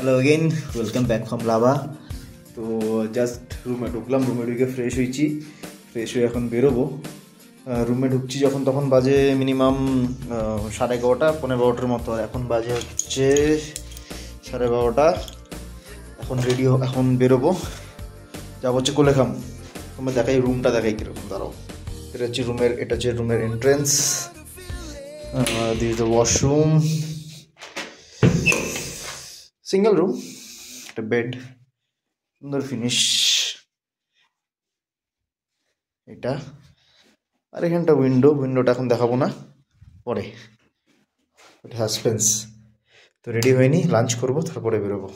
Hello again welcome back from lava. তো just রুমে ঢুকলাম, রুমে ঢুকে ফ্রেশ হয়েছি, ফ্রেশ হয়ে এখন বেরোবো। রুমে ঢুকছি যখন তখন বাজে মিনিমাম 11:30 11:15 মতো। এখন বাজে হচ্ছে 12:30। এখন রেডি, এখন বেরোবো, যাবো হচ্ছে কোলেখাম। তোমার দেখাই রুমটা, দেখাই কীরকম, দাঁড়াও। এটা হচ্ছে রুমের entrance. This the washroom, single room, একটা বেড, সুন্দর ফিনিশ এটা। আর এখানটা উইন্ডোটা এখন দেখাবো না, পরে, সাসপেন্স। তো রেডি হয়নি, লাঞ্চ করবো, তারপরে বেরোবো।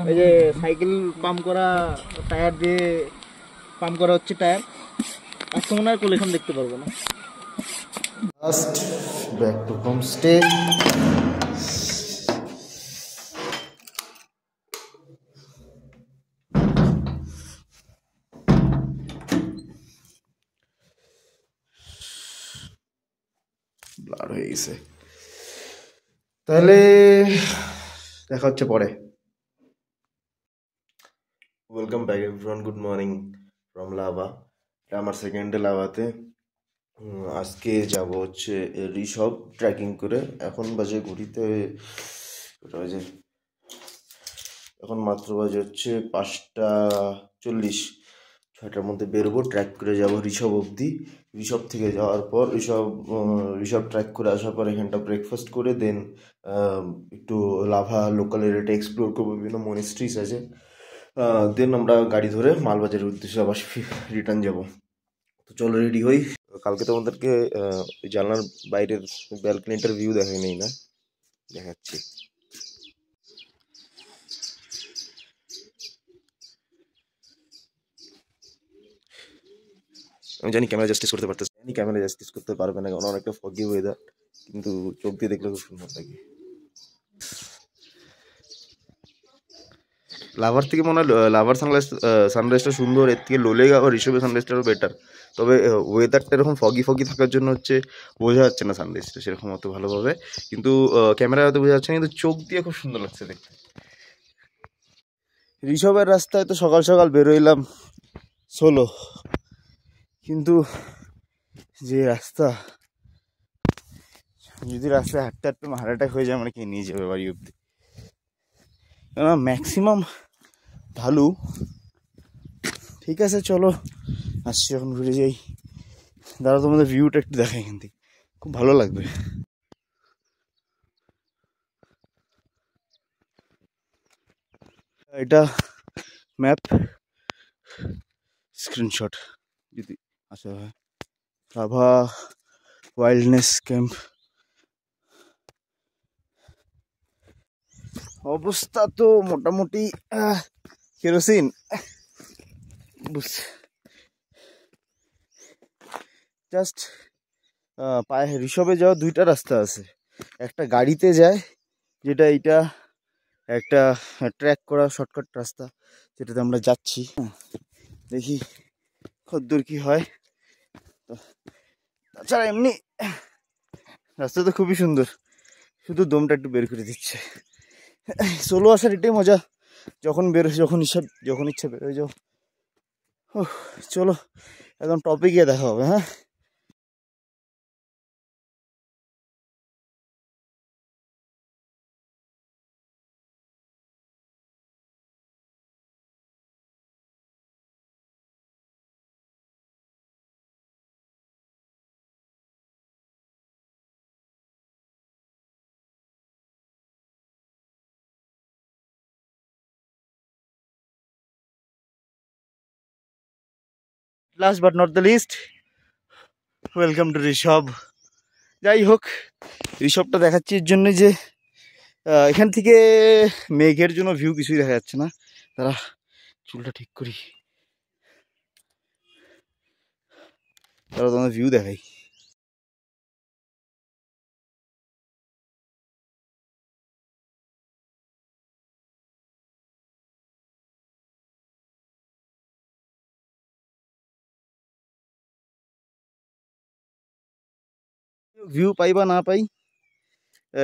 এই যে সাইকেল পাম্প করা, টায়ার দিয়ে পাম্প করা হচ্ছে টায়ার। আজকে মনে হয় কোলেখাম দেখতে পারবো না। Just back to home stay. Blur হয়ে গেছে, তাহলে দেখা হচ্ছে পরে। Welcome back everyone, good morning from lava. এটা আমার সেকেন্ড ডে লাভাতে। আজকে যাব হচ্ছে ঋষভ ট্রেকিং করে। এখন বাজে ঘড়িতে, ওটা বাজে, এখন মাত্র বাজে হচ্ছে 5:40। 6টার মধ্যে বেরোবো, ট্র্যাক করে যাব ঋষভ অবধি। ঋষভ থেকে যাওয়ার পর ঋষভ ট্র্যাক করে আসার পর এখানটা ব্রেকফাস্ট করে দেন একটু লাভা লোকাল এরিয়াটা এক্সপ্লোর করবো, বিভিন্ন মনিস্ট্রিজ আছে। দেন আমরা গাড়ি ধরে মালবাজারের উদ্দেশ্যে আবার রিটার্ন যাব। তো চলো রেডি হই। কালকে তোমাদেরকে ওই জানলার বাইরের ব্যালকনিটার ভিউ দেখাই নেই না, দেখাচ্ছি। আমি জানি ক্যামেরা জাস্টিস করতে পারতেছে, জানি ক্যামেরা জাস্টিস করতে পারবে না, কারণ অনেকটা ফগি ওয়েদার, কিন্তু চোখ দিয়ে দেখলে খুব সুন্দর লাগে। লাভার থেকে মনে হয় লাভার সানরাইজটা সুন্দর, এর থেকে লোলেগা আর ঋষভের সানরাইজটাও বেটার। তবে ওয়েদারটা এরকম ফগি থাকার জন্য হচ্ছে বোঝা যাচ্ছে না সানরাইজটা সেরকম অত ভালোভাবে, কিন্তু ক্যামেরায় হয়তো বোঝা যাচ্ছে না, কিন্তু চোখ দিয়ে খুব সুন্দর লাগছে দেখতে। ঋষভের রাস্তায় তো সকাল সকাল বেরোইলাম সোলো, কিন্তু যে রাস্তা, যদি রাস্তায় হাঁটতে হাঁটতে হার্ট অ্যাটাক হয়ে যায়, মানে কে নিয়ে যাবে বাড়ি অব্দি। কেননা ম্যাক্সিমাম ঢালু। ঠিক আছে চলো, আসছি এখন, ঘুরে যাই। দাঁড়া তোমাদের ভিউটা একটু দেখাই এখান থেকে, খুব ভালো লাগবে। এটা ম্যাপ স্ক্রিনশট যদি আসা হয়, লাভা ওয়াইল্ডনেস ক্যাম্প। অবস্থা তো মোটামুটি কেরোসিন। জাস্ট পায়ে ঋষভে যাওয়া দুইটা রাস্তা আছে, একটা গাড়িতে যায় যেটা, এইটা একটা ট্র্যাক করা শর্টকাট রাস্তা যেটাতে আমরা যাচ্ছি। দেখি কতদূর কি হয়। তাছাড়া এমনি রাস্তা তো খুবই সুন্দর, শুধু দমটা একটু বের করে দিচ্ছে। সোলো আসার এটাই মজা, যখন ইচ্ছা বেরোয় যাও। চলো একদম টপে গিয়ে দেখা হবে। হ্যাঁ, last but not the least, welcome to Rishabh. যাই হোক, ঋষভটা দেখাচ্ছি এর জন্য যে এখান থেকে মেঘের জন্য ভিউ কিছুই দেখা যাচ্ছে না। তারা চুলটা ঠিক করি, তারা তোমার ভিউ দেখাই। ভিউ পাই বা না পাই,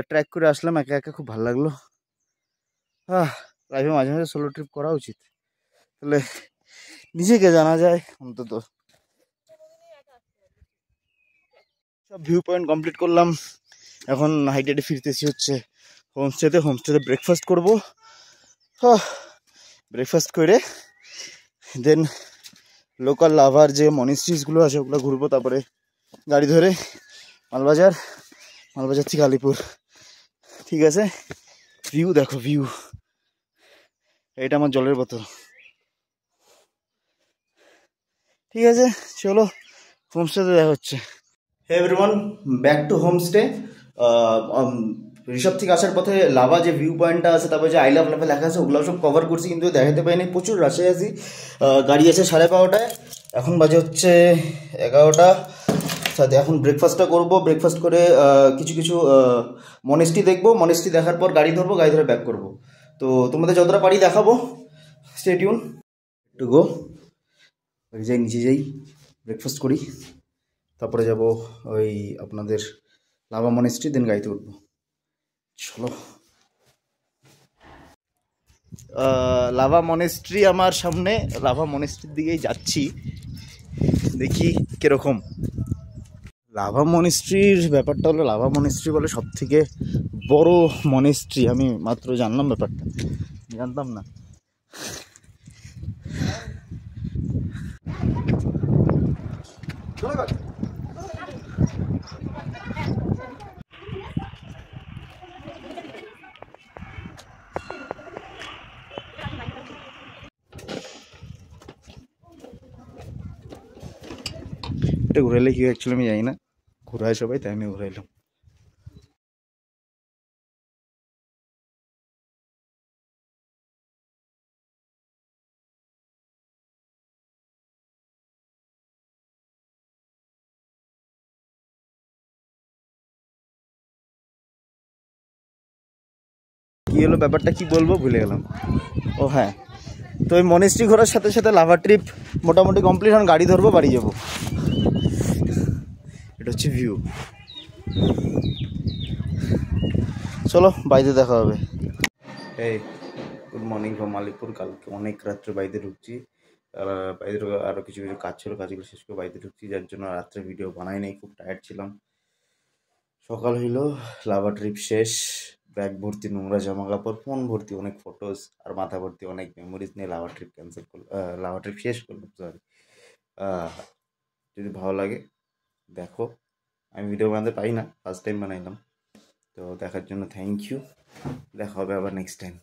ট্র্যাক করে আসলাম একা একা, খুব ভালো লাগলো। লাইফে মাঝে মাঝে সোলো ট্রিপ করা উচিত, তাহলে নিজেকে জানা যায় অন্তত। সব ভিউ পয়েন্ট কমপ্লিট করলাম, এখন হাইটেডে ফিরতেছি হচ্ছে হোমস্টেতে ব্রেকফাস্ট করবো। ব্রেকফাস্ট করে দেন লোকাল লাভার যে মনিস্ট্রিজগুলো আছে ওগুলো ঘুরবো, তারপরে গাড়ি ধরে মালবাজার থেকে আলিপুর। ঠিক আছে, ভিউ দেখো, ভিউ। এটা আমার জলের বোতল। ঠিক আছে চলো, হোমস্টেতে দেখা হচ্ছে। Hey everyone, back to homestay. Rishabh থেকে আসার পথে লাভা যে ভিউ পয়েন্টটা আছে, তারপরে যে আই লাভ লাভে লেখা আছে, ওগুলো সব কভার করছি, কিন্তু দেখাতে পাইনি, প্রচুর রাশে আছি। গাড়ি আছে 12:30টায়, এখন বাজে হচ্ছে 11টা। সাথে এখন ব্রেকফাস্টটা করবো, ব্রেকফাস্ট করে কিছু মনেস্ট্রি দেখবো, মনেস্ট্রি দেখার পর গাড়ি ধরে ব্যাক করবো। তো তোমাদের যতটা পারি দেখাবো, স্টে টিউন টু গো। যাই, নিচে যাই, ব্রেকফাস্ট করি, তারপরে যাব ওই আপনাদের লাভা মনেস্ট্রি, দেন গাড়িতে উঠবো। চলো, লাভা মনেস্ট্রি আমার সামনে, লাভা মনেস্ট্রির দিকেই যাচ্ছি, দেখি কিরকম। লাভা মনেস্ট্রির ব্যাপারটা হলো, লাভা মনেস্ট্রি বলে সব থেকে বড় মনেস্ট্রি, আমি মাত্র জানলাম ব্যাপারটা, জানতাম না। এটা ঘুরাইলে কি অ্যাকচুয়ালি আমি জানি না, ঘুরায় সবাই, তাই আমি ঘুরাইলাম। কি হলো ব্যাপারটা, কি বলবো ভুলে গেলাম। ও হ্যাঁ, তো ওই মনেস্ট্রি ঘোরার সাথে সাথে লাভা ট্রিপ মোটামুটি কমপ্লিট, এখন গাড়ি ধরবো, বাড়ি যাবো। এটা হচ্ছে ভিউ। চলো বাইরে দেখা হবে। এই গুড মর্নিং ফ্রম মালিকপুর। কালকে অনেক রাত্রে বাড়িতে ঢুকছি, বাড়িতে আরও কিছু কিছু কাজ ছিল, কাজগুলো শেষ করে বাড়িতে ঢুকছি, যার জন্য রাত্রে ভিডিও বানাই নাই, খুব টায়ার্ড ছিলাম। সকাল হইলো, লাভা ট্রিপ শেষ, ব্যাগ ভর্তি নোংরা জামা কাপড়, ফোন ভর্তি অনেক ফটোস, আর মাথা ভর্তি অনেক মেমোরিজ নিয়ে লাভা ট্রিপ ক্যান্সেল করলাম, লাভা ট্রিপ শেষ করলাম, সরি। যদি ভালো লাগে দেখো, আমি ভিডিও বানাতে পারি না, ফার্স্ট টাইম বানাইলাম, তো দেখার জন্য থ্যাংক ইউ। দেখা হবে আবার নেক্সট টাইম।